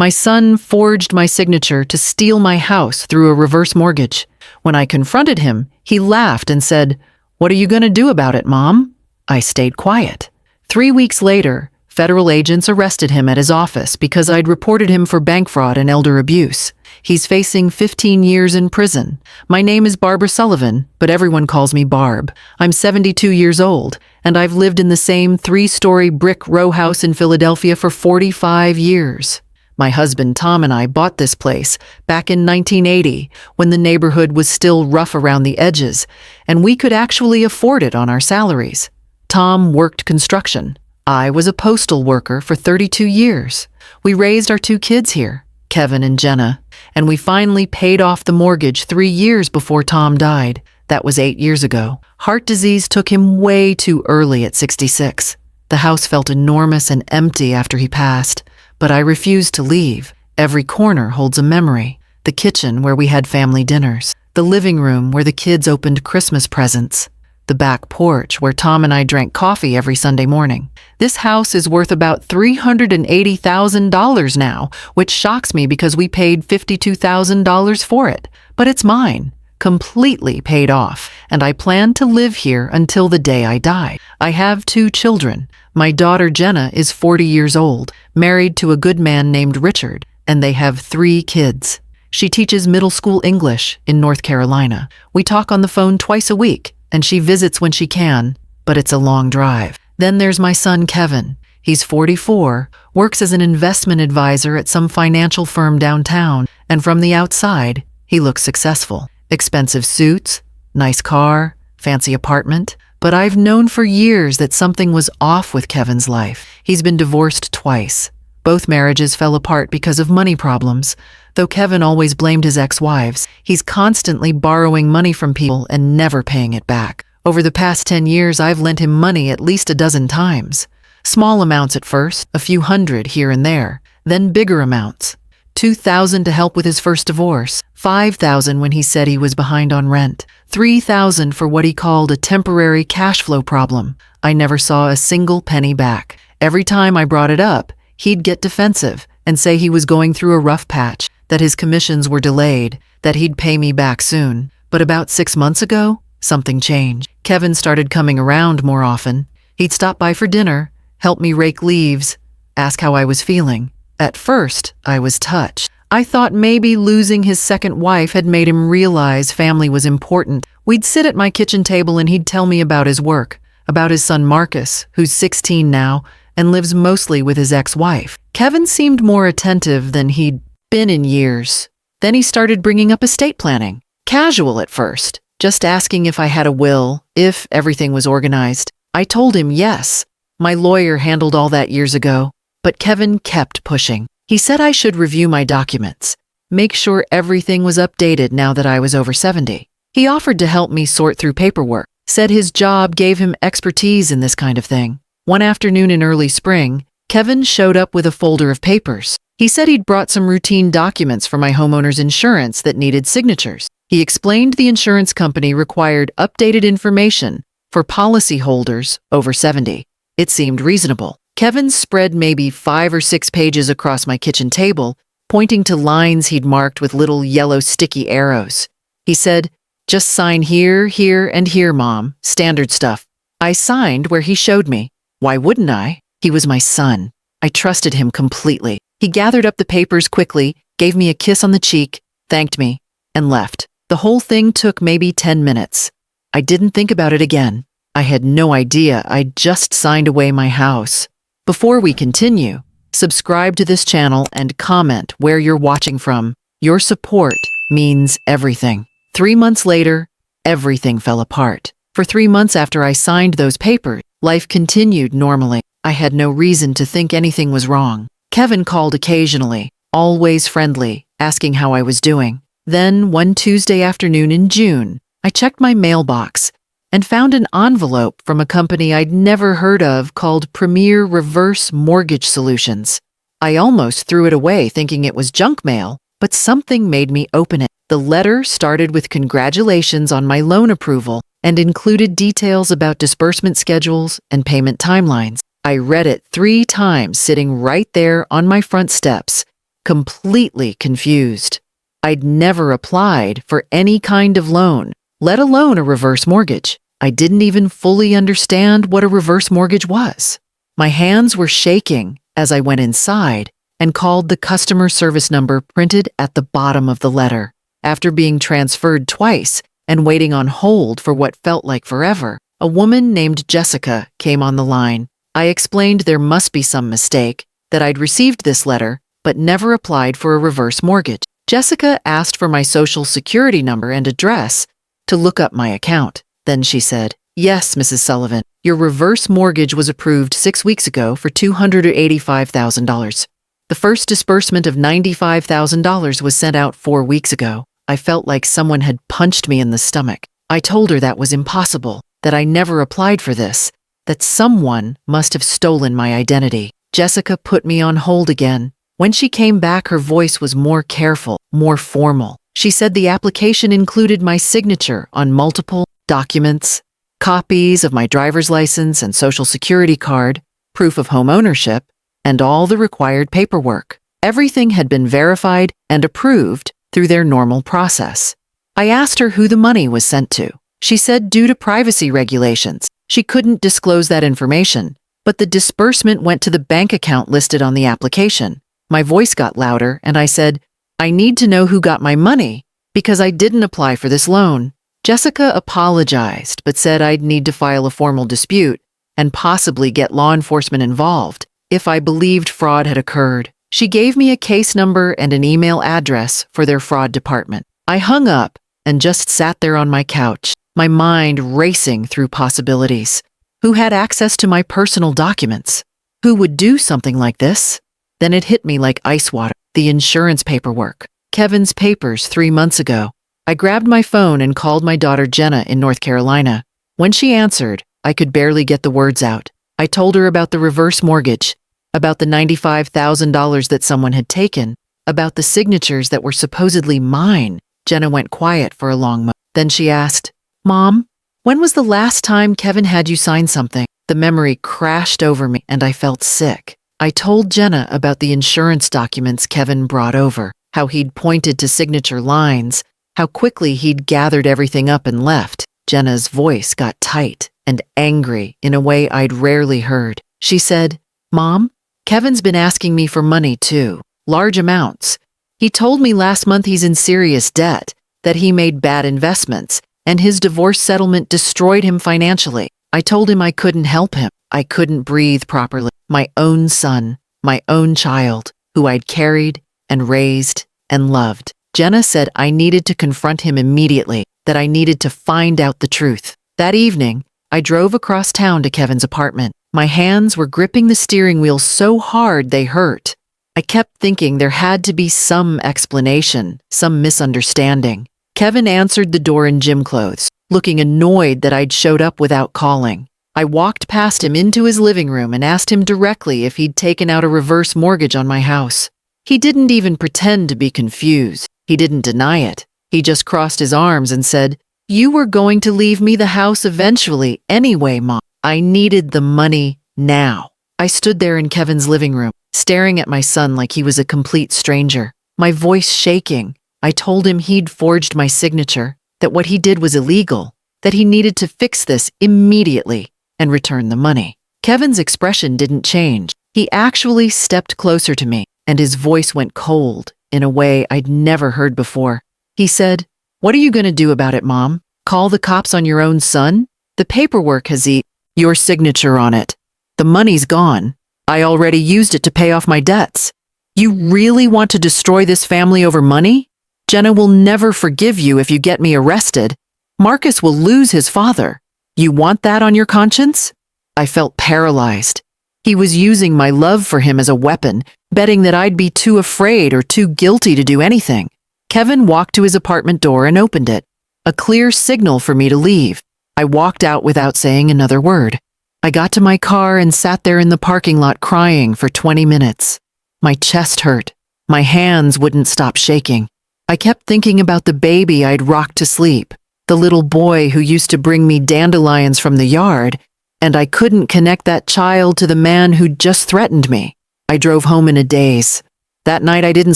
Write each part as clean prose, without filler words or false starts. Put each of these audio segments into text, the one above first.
My son forged my signature to steal my house through a reverse mortgage. When I confronted him, he laughed and said, "What are you going to do about it, Mom?" I stayed quiet. 3 weeks later, federal agents arrested him at his office because I'd reported him for bank fraud and elder abuse. He's facing 15 years in prison. My name is Barbara Sullivan, but everyone calls me Barb. I'm 72 years old, and I've lived in the same 3-story brick row house in Philadelphia for 45 years. My husband Tom and I bought this place back in 1980 when the neighborhood was still rough around the edges, and we could actually afford it on our salaries. Tom worked construction. I was a postal worker for 32 years. We raised our 2 kids here, Kevin and Jenna, and we finally paid off the mortgage 3 years before Tom died. That was 8 years ago. Heart disease took him way too early at 66. The house felt enormous and empty after he passed, but I refused to leave. Every corner holds a memory. The kitchen where we had family dinners, the living room where the kids opened Christmas presents, the back porch where Tom and I drank coffee every Sunday morning. This house is worth about $380,000 now, which shocks me because we paid $52,000 for it. But it's mine, completely paid off, and I plan to live here until the day I die. I have 2 children. My daughter Jenna is 40 years old, married to a good man named Richard, and they have 3 kids. She teaches middle school English in North Carolina. We talk on the phone twice a week, and she visits when she can, but it's a long drive. Then there's my son Kevin. He's 44, works as an investment advisor at some financial firm downtown, and from the outside, he looks successful. Expensive suits, nice car, fancy apartment. But I've known for years that something was off with Kevin's life. He's been divorced twice. Both marriages fell apart because of money problems. Though Kevin always blamed his ex-wives, he's constantly borrowing money from people and never paying it back. Over the past 10 years, I've lent him money at least a dozen times. Small amounts at first, a few hundred here and there, then bigger amounts. $2,000 to help with his first divorce, $5,000 when he said he was behind on rent, $3,000 for what he called a temporary cash flow problem. I never saw a single penny back. Every time I brought it up, he'd get defensive and say he was going through a rough patch, that his commissions were delayed, that he'd pay me back soon. But about 6 months ago, something changed. Kevin started coming around more often. He'd stop by for dinner, help me rake leaves, ask how I was feeling. At first, I was touched. I thought maybe losing his second wife had made him realize family was important. We'd sit at my kitchen table and he'd tell me about his work, about his son Marcus, who's 16 now and lives mostly with his ex-wife. Kevin seemed more attentive than he'd been in years. Then he started bringing up estate planning. Casual at first, just asking if I had a will, if everything was organized. I told him yes. My lawyer handled all that years ago. But Kevin kept pushing. He said I should review my documents, make sure everything was updated now that I was over 70. He offered to help me sort through paperwork, said his job gave him expertise in this kind of thing. One afternoon in early spring, Kevin showed up with a folder of papers. He said he'd brought some routine documents for my homeowner's insurance that needed signatures. He explained the insurance company required updated information for policyholders over 70. It seemed reasonable. Kevin spread maybe 5 or 6 pages across my kitchen table, pointing to lines he'd marked with little yellow sticky arrows. He said, "Just sign here, here, and here, Mom. Standard stuff." I signed where he showed me. Why wouldn't I? He was my son. I trusted him completely. He gathered up the papers quickly, gave me a kiss on the cheek, thanked me, and left. The whole thing took maybe 10 minutes. I didn't think about it again. I had no idea I'd just signed away my house. Before we continue, subscribe to this channel and comment where you're watching from. Your support means everything. 3 months later, everything fell apart. For 3 months after I signed those papers, life continued normally. I had no reason to think anything was wrong. Kevin called occasionally, always friendly, asking how I was doing. Then, one Tuesday afternoon in June, I checked my mailbox and found an envelope from a company I'd never heard of called Premier Reverse Mortgage Solutions. I almost threw it away thinking it was junk mail, but something made me open it. The letter started with congratulations on my loan approval and included details about disbursement schedules and payment timelines. I read it 3 times sitting right there on my front steps, completely confused. I'd never applied for any kind of loan, let alone a reverse mortgage. I didn't even fully understand what a reverse mortgage was. My hands were shaking as I went inside and called the customer service number printed at the bottom of the letter. After being transferred twice and waiting on hold for what felt like forever, a woman named Jessica came on the line. I explained there must be some mistake, that I'd received this letter but never applied for a reverse mortgage. Jessica asked for my social security number and address to look up my account. Then she said, "Yes, Mrs. Sullivan, your reverse mortgage was approved 6 weeks ago for $285,000. The first disbursement of $95,000 was sent out 4 weeks ago." I felt like someone had punched me in the stomach. I told her that was impossible, that I never applied for this, that someone must have stolen my identity. Jessica put me on hold again. When she came back, her voice was more careful, more formal. She said the application included my signature on multiple documents, copies of my driver's license and social security card, proof of home ownership, and all the required paperwork. Everything had been verified and approved through their normal process. I asked her who the money was sent to. She said due to privacy regulations, she couldn't disclose that information, but the disbursement went to the bank account listed on the application. My voice got louder and I said, "I need to know who got my money because I didn't apply for this loan." Jessica apologized but said I'd need to file a formal dispute and possibly get law enforcement involved if I believed fraud had occurred. She gave me a case number and an email address for their fraud department. I hung up and just sat there on my couch, my mind racing through possibilities. Who had access to my personal documents? Who would do something like this? Then it hit me like ice water. The insurance paperwork. Kevin's papers 3 months ago. I grabbed my phone and called my daughter Jenna in North Carolina. When she answered, I could barely get the words out. I told her about the reverse mortgage, about the $95,000 that someone had taken, about the signatures that were supposedly mine. Jenna went quiet for a long moment. Then she asked, "Mom, when was the last time Kevin had you sign something?" The memory crashed over me and I felt sick. I told Jenna about the insurance documents Kevin brought over, how he'd pointed to signature lines, how quickly he'd gathered everything up and left. Jenna's voice got tight and angry in a way I'd rarely heard. She said, "Mom, Kevin's been asking me for money too, large amounts. He told me last month he's in serious debt, that he made bad investments, and his divorce settlement destroyed him financially. I told him I couldn't help him. I couldn't breathe properly. My own son, my own child, who I'd carried and raised and loved." Jenna said I needed to confront him immediately, that I needed to find out the truth. That evening, I drove across town to Kevin's apartment. My hands were gripping the steering wheel so hard they hurt. I kept thinking there had to be some explanation, some misunderstanding. Kevin answered the door in gym clothes, looking annoyed that I'd showed up without calling. I walked past him into his living room and asked him directly if he'd taken out a reverse mortgage on my house. He didn't even pretend to be confused. He didn't deny it. He just crossed his arms and said, "You were going to leave me the house eventually anyway, Mom. I needed the money now." I stood there in Kevin's living room, staring at my son like he was a complete stranger, my voice shaking. I told him he'd forged my signature, that what he did was illegal, that he needed to fix this immediately and return the money. Kevin's expression didn't change. He actually stepped closer to me, and his voice went cold in a way I'd never heard before. He said, "What are you going to do about it, Mom? Call the cops on your own son? The paperwork has your signature on it. The money's gone. I already used it to pay off my debts. You really want to destroy this family over money? Jenna will never forgive you if you get me arrested. Marcus will lose his father. You want that on your conscience?" I felt paralyzed. He was using my love for him as a weapon, betting that I'd be too afraid or too guilty to do anything. Kevin walked to his apartment door and opened it, a clear signal for me to leave. I walked out without saying another word. I got to my car and sat there in the parking lot crying for 20 minutes. My chest hurt. My hands wouldn't stop shaking. I kept thinking about the baby I'd rocked to sleep, the little boy who used to bring me dandelions from the yard, and I couldn't connect that child to the man who'd just threatened me. I drove home in a daze. That night I didn't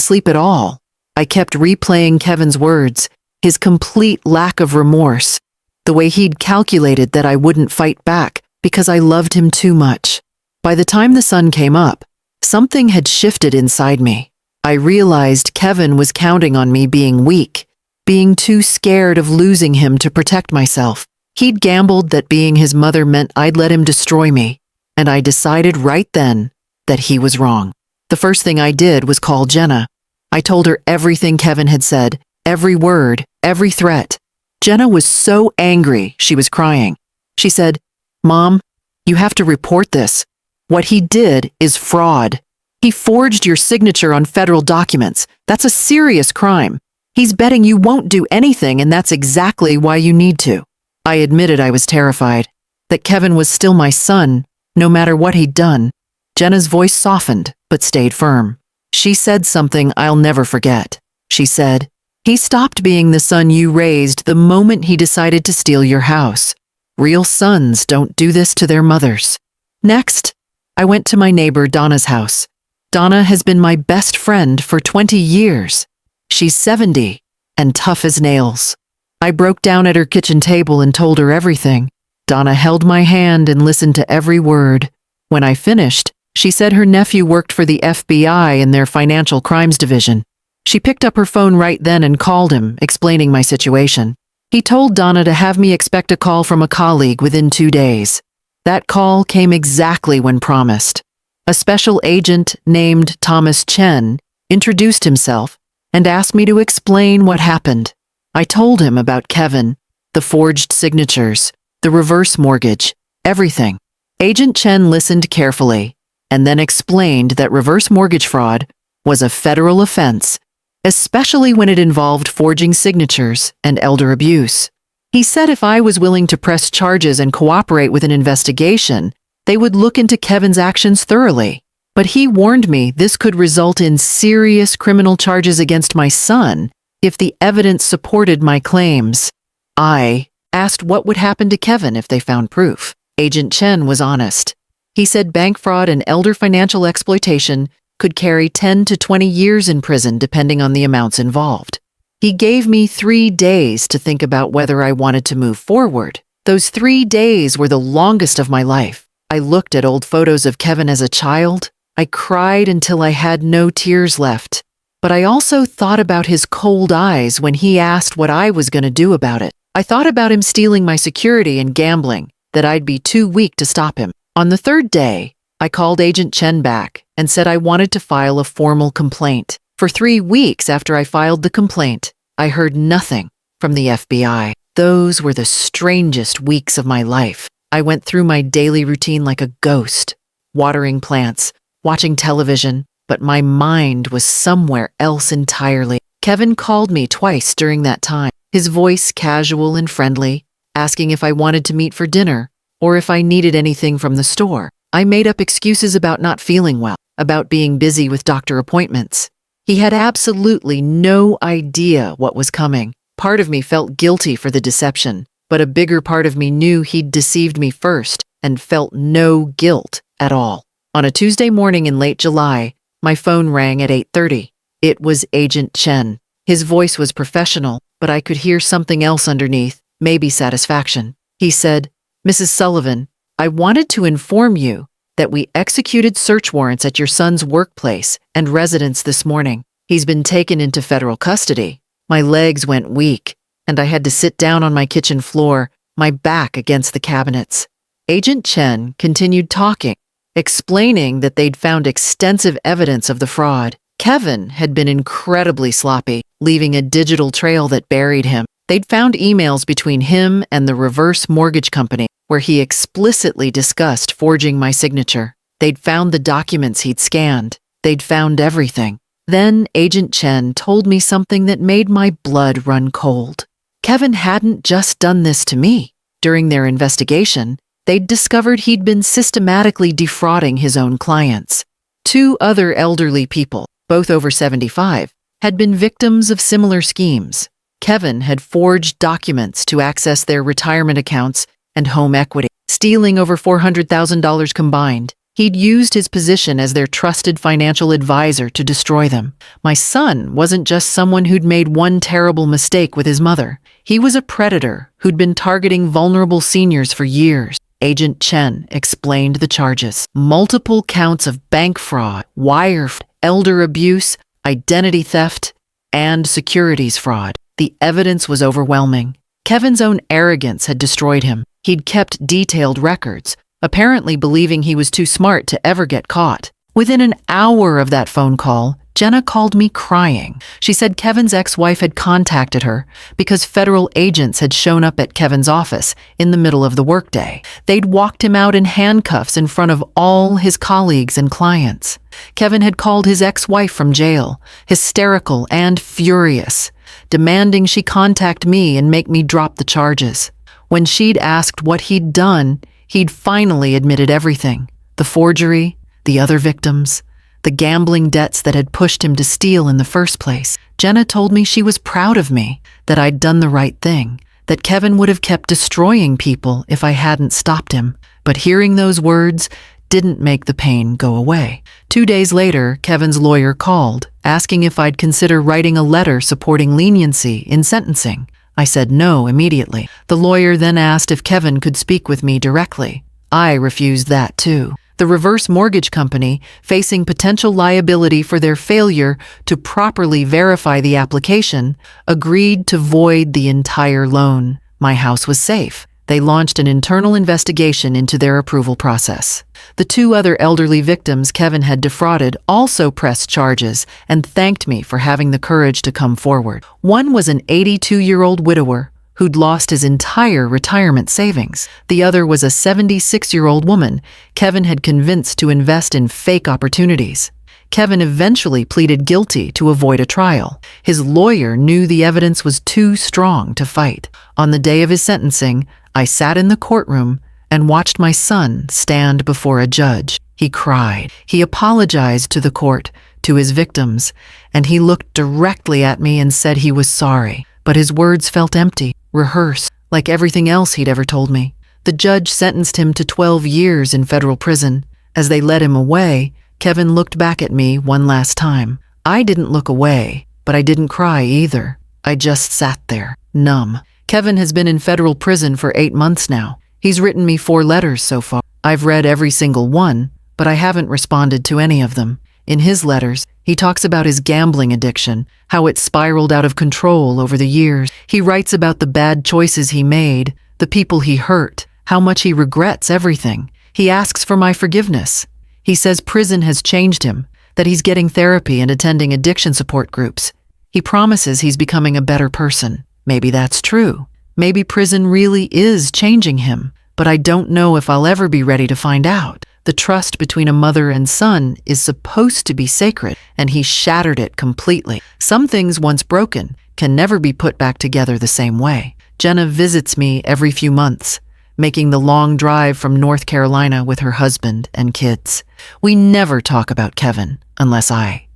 sleep at all. I kept replaying Kevin's words, his complete lack of remorse, the way he'd calculated that I wouldn't fight back because I loved him too much. By the time the sun came up, something had shifted inside me. I realized Kevin was counting on me being weak, being too scared of losing him to protect myself. He'd gambled that being his mother meant I'd let him destroy me, and I decided right then that he was wrong. The first thing I did was call Jenna. I told her everything Kevin had said, every word, every threat. Jenna was so angry she was crying. She said, "Mom, you have to report this. What he did is fraud. He forged your signature on federal documents. That's a serious crime. He's betting you won't do anything, and that's exactly why you need to." I admitted I was terrified, that Kevin was still my son, no matter what he'd done. Jenna's voice softened, but stayed firm. She said something I'll never forget. She said, "He stopped being the son you raised the moment he decided to steal your house. Real sons don't do this to their mothers." Next, I went to my neighbor Donna's house. Donna has been my best friend for 20 years. She's 70 and tough as nails. I broke down at her kitchen table and told her everything. Donna held my hand and listened to every word. When I finished, she said her nephew worked for the FBI in their financial crimes division. She picked up her phone right then and called him, explaining my situation. He told Donna to have me expect a call from a colleague within 2 days. That call came exactly when promised. A special agent named Thomas Chen introduced himself and asked me to explain what happened. I told him about Kevin, the forged signatures, the reverse mortgage, everything. Agent Chen listened carefully and then explained that reverse mortgage fraud was a federal offense, especially when it involved forging signatures and elder abuse. He said if I was willing to press charges and cooperate with an investigation, they would look into Kevin's actions thoroughly. But he warned me this could result in serious criminal charges against my son if the evidence supported my claims. I asked what would happen to Kevin if they found proof. Agent Chen was honest. He said bank fraud and elder financial exploitation could carry 10 to 20 years in prison depending on the amounts involved. He gave me 3 days to think about whether I wanted to move forward. Those 3 days were the longest of my life. I looked at old photos of Kevin as a child. I cried until I had no tears left. But I also thought about his cold eyes when he asked what I was going to do about it. I thought about him stealing my security and gambling, that I'd be too weak to stop him. On the 3rd day, I called Agent Chen back and said I wanted to file a formal complaint. For 3 weeks after I filed the complaint, I heard nothing from the FBI. Those were the strangest weeks of my life. I went through my daily routine like a ghost, watering plants, watching television, but my mind was somewhere else entirely. Kevin called me twice during that time, his voice casual and friendly, asking if I wanted to meet for dinner or if I needed anything from the store. I made up excuses about not feeling well, about being busy with doctor appointments. He had absolutely no idea what was coming. Part of me felt guilty for the deception, but a bigger part of me knew he'd deceived me first and felt no guilt at all. On a Tuesday morning in late July, my phone rang at 8:30. It was Agent Chen. His voice was professional, but I could hear something else underneath, maybe satisfaction. He said, "Mrs. Sullivan, I wanted to inform you that we executed search warrants at your son's workplace and residence this morning. He's been taken into federal custody." My legs went weak, and I had to sit down on my kitchen floor, my back against the cabinets. Agent Chen continued talking, explaining that they'd found extensive evidence of the fraud. Kevin had been incredibly sloppy, leaving a digital trail that buried him. They'd found emails between him and the reverse mortgage company where he explicitly discussed forging my signature. They'd found the documents he'd scanned. They'd found everything. Then Agent Chen told me something that made my blood run cold. Kevin hadn't just done this to me. During their investigation, they'd discovered he'd been systematically defrauding his own clients. 2 other elderly people, both over 75, had been victims of similar schemes. Kevin had forged documents to access their retirement accounts and home equity, stealing over $400,000 combined. He'd used his position as their trusted financial advisor to destroy them. My son wasn't just someone who'd made one terrible mistake with his mother. He was a predator who'd been targeting vulnerable seniors for years. Agent Chen explained the charges. Multiple counts of bank fraud, wire fraud, elder abuse, identity theft, and securities fraud. The evidence was overwhelming. Kevin's own arrogance had destroyed him. He'd kept detailed records, apparently believing he was too smart to ever get caught. Within an hour of that phone call, Jenna called me crying. She said Kevin's ex-wife had contacted her because federal agents had shown up at Kevin's office in the middle of the workday. They'd walked him out in handcuffs in front of all his colleagues and clients. Kevin had called his ex-wife from jail, hysterical and furious, demanding she contact me and make me drop the charges. When she'd asked what he'd done, he'd finally admitted everything. The forgery, the other victims, the gambling debts that had pushed him to steal in the first place. Jenna told me she was proud of me, that I'd done the right thing, that Kevin would have kept destroying people if I hadn't stopped him. But hearing those words didn't make the pain go away. 2 days later, Kevin's lawyer called, asking if I'd consider writing a letter supporting leniency in sentencing. I said no immediately. The lawyer then asked if Kevin could speak with me directly. I refused that too. The reverse mortgage company, facing potential liability for their failure to properly verify the application, agreed to void the entire loan. My house was safe. They launched an internal investigation into their approval process. The 2 other elderly victims Kevin had defrauded also pressed charges and thanked me for having the courage to come forward. One was an 82-year-old widower who'd lost his entire retirement savings. The other was a 76-year-old woman Kevin had convinced to invest in fake opportunities. Kevin eventually pleaded guilty to avoid a trial. His lawyer knew the evidence was too strong to fight. On the day of his sentencing, I sat in the courtroom and watched my son stand before a judge. He cried. He apologized to the court, to his victims, and he looked directly at me and said he was sorry. But his words felt empty, rehearsed, like everything else he'd ever told me. The judge sentenced him to 12 years in federal prison. As they led him away, Kevin looked back at me one last time. I didn't look away, but I didn't cry either. I just sat there, numb. Kevin has been in federal prison for 8 months now. He's written me 4 letters so far. I've read every single one, but I haven't responded to any of them. In his letters, he talks about his gambling addiction, how it spiraled out of control over the years. He writes about the bad choices he made, the people he hurt, how much he regrets everything. He asks for my forgiveness. He says prison has changed him, that he's getting therapy and attending addiction support groups. He promises he's becoming a better person. Maybe that's true. Maybe prison really is changing him, but I don't know if I'll ever be ready to find out. The trust between a mother and son is supposed to be sacred, and he shattered it completely. Some things once broken can never be put back together the same way. Jenna visits me every few months, making the long drive from North Carolina with her husband and kids. We never talk about Kevin unless I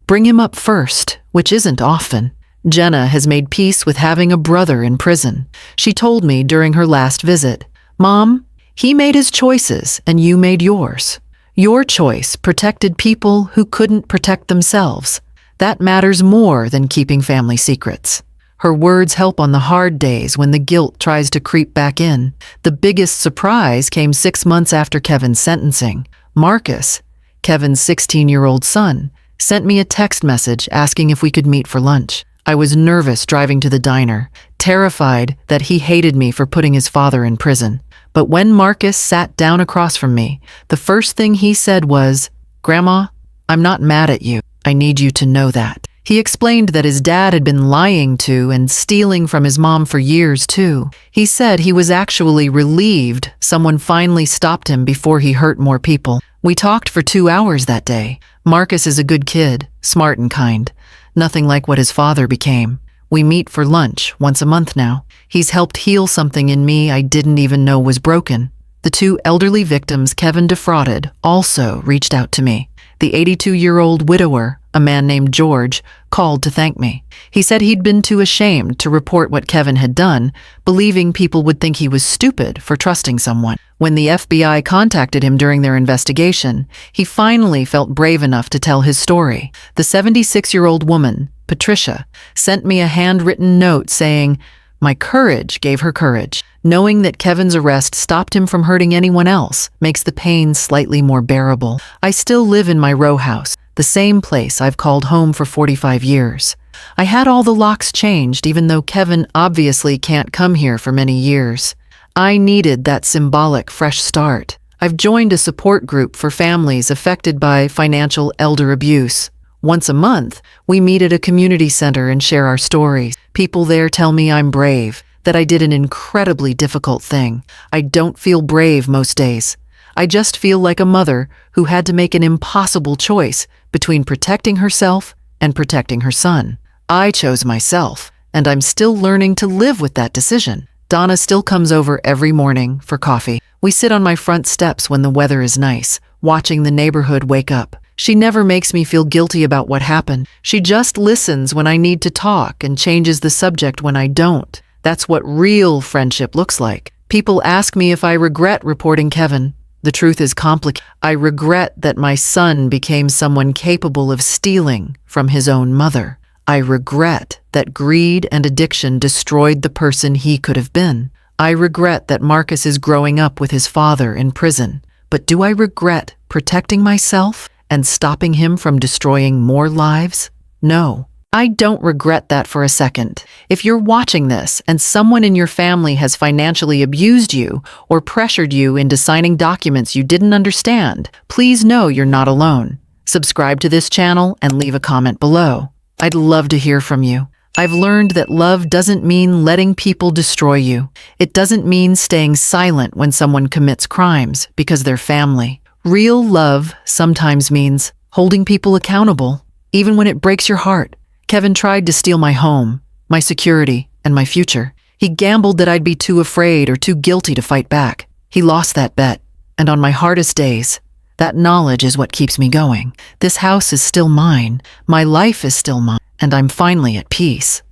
bring him up first, which isn't often. Jenna has made peace with having a brother in prison. She told me during her last visit, "Mom, he made his choices and you made yours. Your choice protected people who couldn't protect themselves. That matters more than keeping family secrets." Her words help on the hard days when the guilt tries to creep back in. The biggest surprise came 6 months after Kevin's sentencing. Marcus, Kevin's 16-year-old son, sent me a text message asking if we could meet for lunch. I was nervous driving to the diner, terrified that he hated me for putting his father in prison. But when Marcus sat down across from me, the first thing he said was, "Grandma, I'm not mad at you. I need you to know that." He explained that his dad had been lying to and stealing from his mom for years too. He said he was actually relieved someone finally stopped him before he hurt more people. We talked for 2 hours that day. Marcus is a good kid, smart and kind. Nothing like what his father became. We meet for lunch once a month now. He's helped heal something in me I didn't even know was broken. The 2 elderly victims Kevin defrauded also reached out to me. The 82-year-old widower, a man named George, called to thank me. He said he'd been too ashamed to report what Kevin had done, believing people would think he was stupid for trusting someone. When the FBI contacted him during their investigation, he finally felt brave enough to tell his story. The 76-year-old woman, Patricia, sent me a handwritten note saying, "My courage gave her courage. Knowing that Kevin's arrest stopped him from hurting anyone else makes the pain slightly more bearable. I still live in my row house, the same place I've called home for 45 years. I had all the locks changed even though Kevin obviously can't come here for many years. I needed that symbolic fresh start. I've joined a support group for families affected by financial elder abuse. Once a month, we meet at a community center and share our stories. People there tell me I'm brave, that I did an incredibly difficult thing. I don't feel brave most days. I just feel like a mother who had to make an impossible choice between protecting herself and protecting her son. I chose myself, and I'm still learning to live with that decision." Donna still comes over every morning for coffee. We sit on my front steps when the weather is nice, watching the neighborhood wake up. She never makes me feel guilty about what happened. She just listens when I need to talk and changes the subject when I don't. That's what real friendship looks like. People ask me if I regret reporting Kevin. The truth is complicated. I regret that my son became someone capable of stealing from his own mother. I regret that greed and addiction destroyed the person he could have been. I regret that Marcus is growing up with his father in prison. But do I regret protecting myself and stopping him from destroying more lives? No, I don't regret that for a second. If you're watching this and someone in your family has financially abused you or pressured you into signing documents you didn't understand, please know you're not alone. Subscribe to this channel and leave a comment below. I'd love to hear from you. I've learned that love doesn't mean letting people destroy you. It doesn't mean staying silent when someone commits crimes because they're family. Real love sometimes means holding people accountable, even when it breaks your heart. Kevin tried to steal my home, my security, and my future. He gambled that I'd be too afraid or too guilty to fight back. He lost that bet, and on my hardest days, that knowledge is what keeps me going. This house is still mine, my life is still mine, and I'm finally at peace.